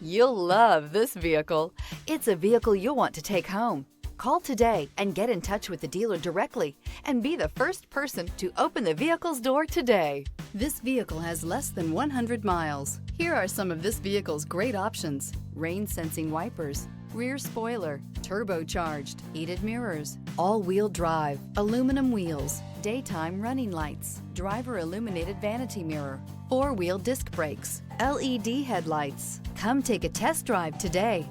You'll love this vehicle. It's a vehicle you'll want to take home. Call today and get in touch with the dealer directly and be the first person to open the vehicle's door today. This vehicle has less than 100 miles. Here are some of this vehicle's great options: rain sensing wipers, rear spoiler, turbocharged, heated mirrors, all-wheel drive, aluminum wheels, daytime running lights, driver illuminated vanity mirror, four-wheel disc brakes, LED headlights. Come take a test drive today.